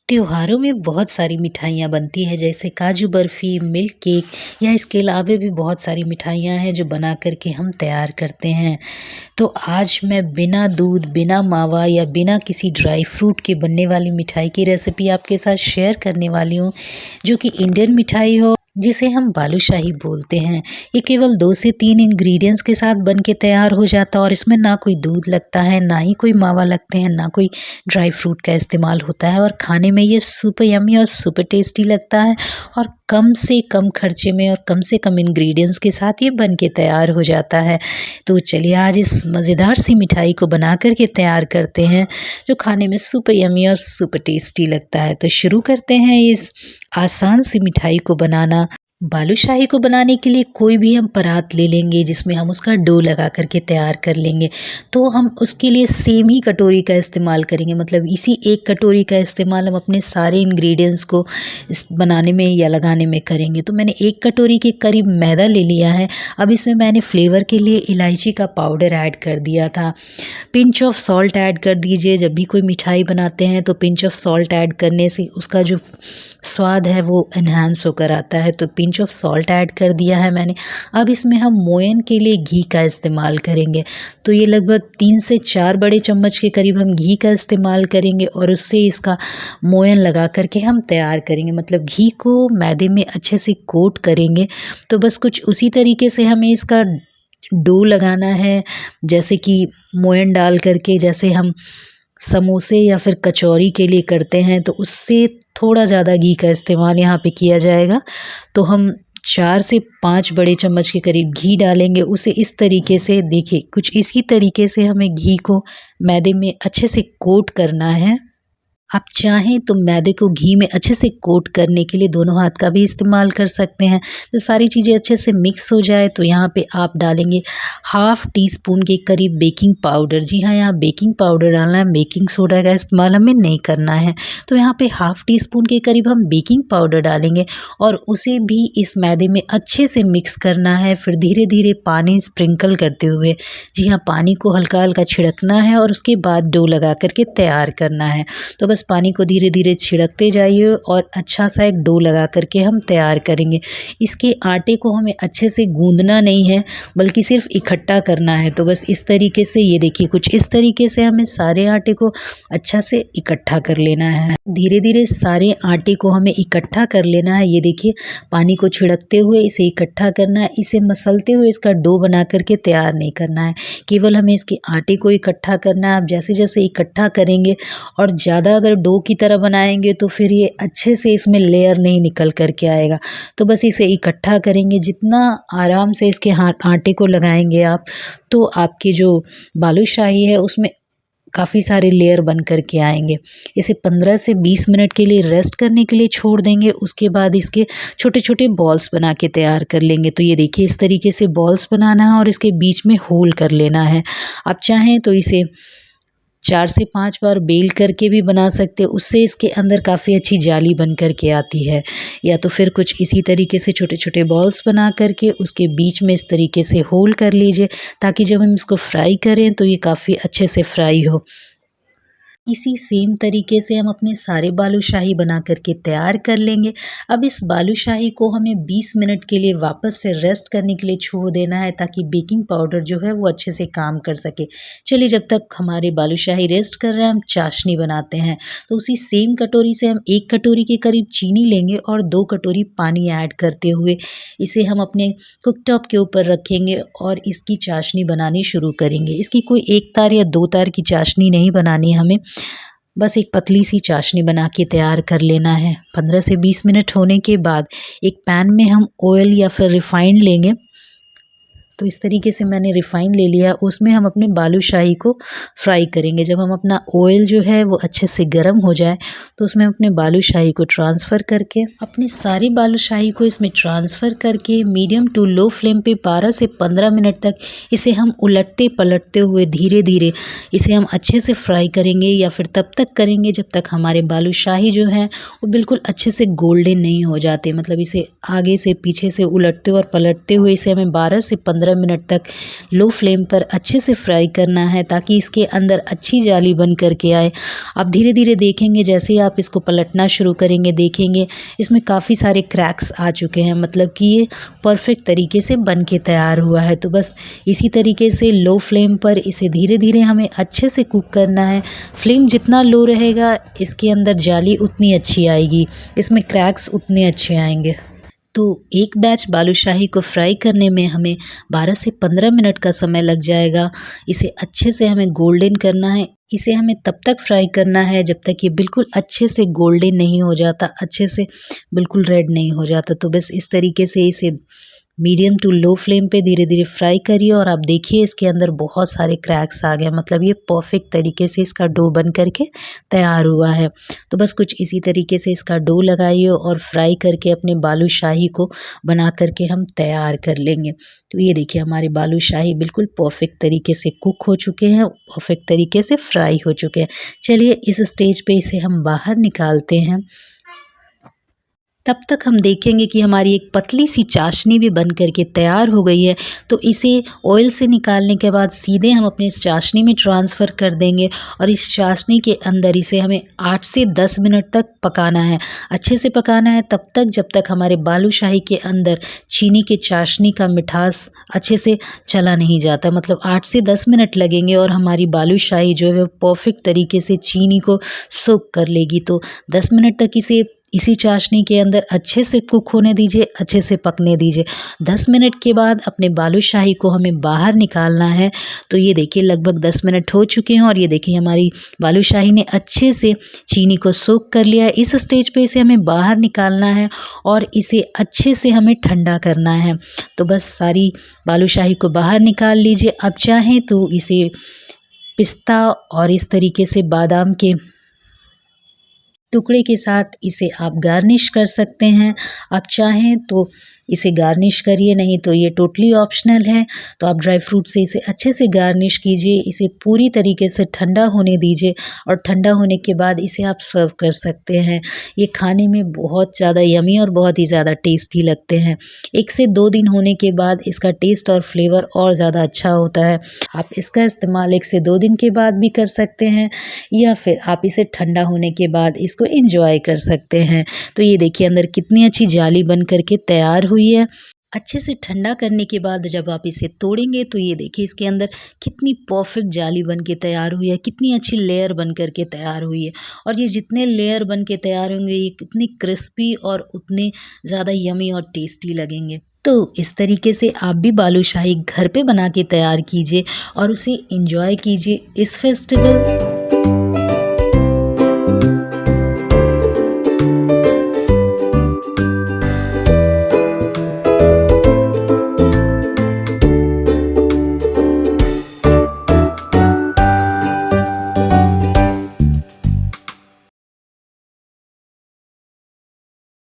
त्योहारों में बहुत सारी मिठाइयाँ बनती हैं जैसे काजू बर्फ़ी, मिल्क केक या इसके अलावा भी बहुत सारी मिठाइयाँ हैं जो बना कर के हम तैयार करते हैं। तो आज मैं बिना दूध, बिना मावा या बिना किसी ड्राई फ्रूट के बनने वाली मिठाई की रेसिपी आपके साथ शेयर करने वाली हूँ, जो कि इंडियन मिठाई हो जिसे हम बालूशाही बोलते हैं। ये केवल 2 से 3 इंग्रीडिएंट्स के साथ बन के तैयार हो जाता है और इसमें ना कोई दूध लगता है, ना ही कोई मावा लगते हैं, ना कोई ड्राई फ्रूट का इस्तेमाल होता है और खाने में ये सुपर यम्मी और सुपर टेस्टी लगता है और कम से कम खर्चे में और कम से कम इंग्रेडिएंट्स के साथ ये बन के तैयार हो जाता है। तो चलिए आज इस मज़ेदार सी मिठाई को बना कर के तैयार करते हैं जो खाने में सुपर यम्मी और सुपर टेस्टी लगता है। तो शुरू करते हैं इस आसान सी मिठाई को बनाना। बालूशाही को बनाने के लिए कोई भी हम परात ले लेंगे जिसमें हम उसका डो लगा करके तैयार कर लेंगे। तो हम उसके लिए सेम ही कटोरी का इस्तेमाल करेंगे, मतलब इसी एक कटोरी का इस्तेमाल हम अपने सारे इंग्रेडिएंट्स को इस बनाने में या लगाने में करेंगे। तो मैंने 1 कटोरी के करीब मैदा ले लिया है। अब इसमें मैंने फ्लेवर के लिए इलायची का पाउडर ऐड कर दिया था। पिंच ऑफ सॉल्ट ऐड कर दीजिए। जब भी कोई मिठाई बनाते हैं तो पिंच ऑफ सॉल्ट ऐड करने से उसका जो स्वाद है वो एनहांस होकर आता है। तो पिंच ऑफ सॉल्ट ऐड कर दिया है मैंने। अब इसमें हम मोयन के लिए घी का इस्तेमाल करेंगे। तो ये लगभग 3 से 4 बड़े चम्मच के करीब हम घी का इस्तेमाल करेंगे और उससे इसका मोयन लगा करके हम तैयार करेंगे, मतलब घी को मैदे में अच्छे से कोट करेंगे। तो बस कुछ उसी तरीके से हमें इसका डो लगाना है, जैसे कि मोयन डाल करके जैसे हम समोसे या फिर कचौरी के लिए करते हैं, तो उससे थोड़ा ज़्यादा घी का इस्तेमाल यहाँ पे किया जाएगा। तो हम 4 से 5 बड़े चम्मच के करीब घी डालेंगे। उसे इस तरीके से देखिए, कुछ इसी तरीके से हमें घी को मैदे में अच्छे से कोट करना है। आप चाहें तो मैदे को घी में अच्छे से कोट करने के लिए दोनों हाथ का भी इस्तेमाल कर सकते हैं। जब सारी चीज़ें अच्छे से मिक्स हो जाए तो यहाँ पे आप डालेंगे हाफ़ टी स्पून के करीब बेकिंग पाउडर। जी हाँ, यहाँ बेकिंग पाउडर डालना है, बेकिंग सोडा का इस्तेमाल हमें नहीं करना है। तो यहाँ पे हाफ़ टी स्पून के करीब हम बेकिंग पाउडर डालेंगे और उसे भी इस मैदे में अच्छे से मिक्स करना है। फिर धीरे धीरे पानी स्प्रिंकल करते हुए, जी हाँ, पानी को हल्का हल्का छिड़कना है और उसके बाद डो लगा करके तैयार करना है। तो बस पानी को धीरे धीरे छिड़कते जाइए और अच्छा सा एक डो लगा करके हम तैयार करेंगे। इसके आटे को हमें अच्छे से गूंदना नहीं है, बल्कि सिर्फ इकट्ठा करना है। तो बस इस तरीके से, ये देखिए, कुछ इस तरीके से हमें सारे आटे को अच्छा से इकट्ठा कर लेना है। धीरे धीरे सारे आटे को हमें इकट्ठा कर लेना है। ये देखिए, पानी को छिड़कते हुए इसे इकट्ठा करना है। इसे मसलते हुए इसका डो बना करके तैयार नहीं करना है, केवल हमें इसके आटे को इकट्ठा करना है। आप जैसे जैसे इकट्ठा करेंगे और ज़्यादा अगर डो की तरह बनाएंगे तो फिर ये अच्छे से इसमें लेयर नहीं निकल कर के आएगा। तो बस इसे इकट्ठा करेंगे। जितना आराम से इसके आटे को लगाएंगे आप, तो आपकी जो बालूशाही है उसमें काफ़ी सारे लेयर बन कर के आएंगे। इसे 15 से 20 मिनट के लिए रेस्ट करने के लिए छोड़ देंगे। उसके बाद इसके छोटे छोटे बॉल्स बना के तैयार कर लेंगे। तो ये देखिए, इस तरीके से बॉल्स बनाना है और इसके बीच में होल कर लेना है। आप चाहें तो इसे 4 से 5 बार बेल करके भी बना सकते हैं, उससे इसके अंदर काफ़ी अच्छी जाली बन कर के आती है। या तो फिर कुछ इसी तरीके से छोटे छोटे बॉल्स बना करके उसके बीच में इस तरीके से होल कर लीजिए, ताकि जब हम इसको फ्राई करें तो ये काफ़ी अच्छे से फ्राई हो। इसी सेम तरीके से हम अपने सारे बालूशाही बना करके तैयार कर लेंगे। अब इस बालूशाही को हमें 20 मिनट के लिए वापस से रेस्ट करने के लिए छोड़ देना है, ताकि बेकिंग पाउडर जो है वो अच्छे से काम कर सके। चलिए, जब तक हमारे बालूशाही रेस्ट कर रहे हैं, हम चाशनी बनाते हैं। तो उसी सेम कटोरी से हम 1 कटोरी के करीब चीनी लेंगे और 2 कटोरी पानी ऐड करते हुए इसे हम अपने कुकटॉप के ऊपर रखेंगे और इसकी चाशनी बनानी शुरू करेंगे। इसकी कोई 1 तार या 2 तार की चाशनी नहीं बनानी है हमें, बस एक पतली सी चाशनी बना के तैयार कर लेना है। 15 से 20 मिनट होने के बाद एक पैन में हम ऑयल या फिर रिफाइंड लेंगे। तो इस तरीके से मैंने रिफ़ाइन ले लिया, उसमें हम अपने बालूशाही को फ्राई करेंगे। जब हम अपना ऑयल जो है वो अच्छे से गर्म हो जाए तो उसमें अपने बालूशाही को ट्रांसफ़र करके, अपनी सारी बालूशाही को इसमें ट्रांसफ़र करके मीडियम टू लो फ्लेम पे 12 से 15 मिनट तक इसे हम उलटते पलटते हुए धीरे धीरे इसे हम अच्छे से फ्राई करेंगे, या फिर तब तक करेंगे जब तक हमारे बालूशाही जो है वो बिल्कुल अच्छे से गोल्डन नहीं हो जाते। मतलब इसे आगे से पीछे से उलटते और पलटते हुए इसे हमें 12 से 15 15 मिनट तक लो फ्लेम पर अच्छे से फ्राई करना है ताकि इसके अंदर अच्छी जाली बन करके आए। आप धीरे धीरे देखेंगे जैसे ही आप इसको पलटना शुरू करेंगे, देखेंगे इसमें काफ़ी सारे क्रैक्स आ चुके हैं, मतलब कि ये परफेक्ट तरीके से बन के तैयार हुआ है। तो बस इसी तरीके से लो फ्लेम पर इसे धीरे धीरे हमें अच्छे से कुक करना है। फ्लेम जितना लो रहेगा इसके अंदर जाली उतनी अच्छी आएगी, इसमें क्रैक्स उतने अच्छे आएंगे। तो एक बैच बालूशाही को फ्राई करने में हमें 12 से 15 मिनट का समय लग जाएगा। इसे अच्छे से हमें गोल्डन करना है। इसे हमें तब तक फ्राई करना है जब तक ये बिल्कुल अच्छे से गोल्डन नहीं हो जाता, अच्छे से बिल्कुल रेड नहीं हो जाता। तो बस इस तरीके से इसे मीडियम टू लो फ्लेम पे धीरे धीरे फ्राई करिए और आप देखिए इसके अंदर बहुत सारे क्रैक्स आ गए, मतलब ये परफेक्ट तरीके से इसका डो बन करके तैयार हुआ है। तो बस कुछ इसी तरीके से इसका डो लगाइए और फ्राई करके अपने बालूशाही को बना करके हम तैयार कर लेंगे। तो ये देखिए हमारे बालूशाही बिल्कुल परफेक्ट तरीके से कुक हो चुके हैं, परफेक्ट तरीके से फ्राई हो चुके हैं। चलिए इस स्टेज पे इसे हम बाहर निकालते हैं। तब तक हम देखेंगे कि हमारी एक पतली सी चाशनी भी बन करके तैयार हो गई है। तो इसे ऑयल से निकालने के बाद सीधे हम अपने चाशनी में ट्रांसफ़र कर देंगे और इस चाशनी के अंदर इसे हमें 8 से 10 मिनट तक पकाना है। अच्छे से पकाना है तब तक जब तक हमारे बालूशाही के अंदर चीनी के चाशनी का मिठास अच्छे से चला नहीं जाता, मतलब 8 से 10 मिनट लगेंगे और हमारी बालूशाही जो है वो परफेक्ट तरीके से चीनी को सोक कर लेगी। तो 10 मिनट तक इसे इसी चाशनी के अंदर अच्छे से कुक होने दीजिए, अच्छे से पकने दीजिए। 10 मिनट के बाद अपने बालूशाही को हमें बाहर निकालना है। तो ये देखिए लगभग 10 मिनट हो चुके हैं और ये देखिए हमारी बालूशाही ने अच्छे से चीनी को सोक कर लिया है। इस स्टेज पे इसे हमें बाहर निकालना है और इसे अच्छे से हमें ठंडा करना है। तो बस सारी बालूशाही को बाहर निकाल लीजिए। अब चाहें तो इसे पिस्ता और इस तरीके से बादाम के टुकड़े के साथ इसे आप गार्निश कर सकते हैं। आप चाहें तो इसे गार्निश करिए, नहीं तो ये टोटली ऑप्शनल है। तो आप ड्राई फ्रूट से इसे अच्छे से गार्निश कीजिए। इसे पूरी तरीके से ठंडा होने दीजिए और ठंडा होने के बाद इसे आप सर्व कर सकते हैं। ये खाने में बहुत ज़्यादा यमी और बहुत ही ज़्यादा टेस्टी लगते हैं। 1 से 2 दिन होने के बाद इसका टेस्ट और फ्लेवर और ज़्यादा अच्छा होता है। आप इसका इस्तेमाल 1 से 2 दिन के बाद भी कर सकते हैं या फिर आप इसे ठंडा होने के बाद इसको एंजॉय कर सकते हैं। तो ये देखिए अंदर कितनी अच्छी जाली बन करके तैयार हुई है। अच्छे से ठंडा करने के बाद जब आप इसे तोड़ेंगे तो ये देखिए इसके अंदर कितनी परफेक्ट जाली बन के तैयार हुई है, कितनी अच्छी लेयर बन करके तैयार हुई है। और ये जितने लेयर बन के तैयार होंगे ये कितनी क्रिस्पी और उतने ज़्यादा यमी और टेस्टी लगेंगे। तो इस तरीके से आप भी बालूशाही घर पे बना के तैयार कीजिए और उसे एंजॉय कीजिए इस फेस्टिवल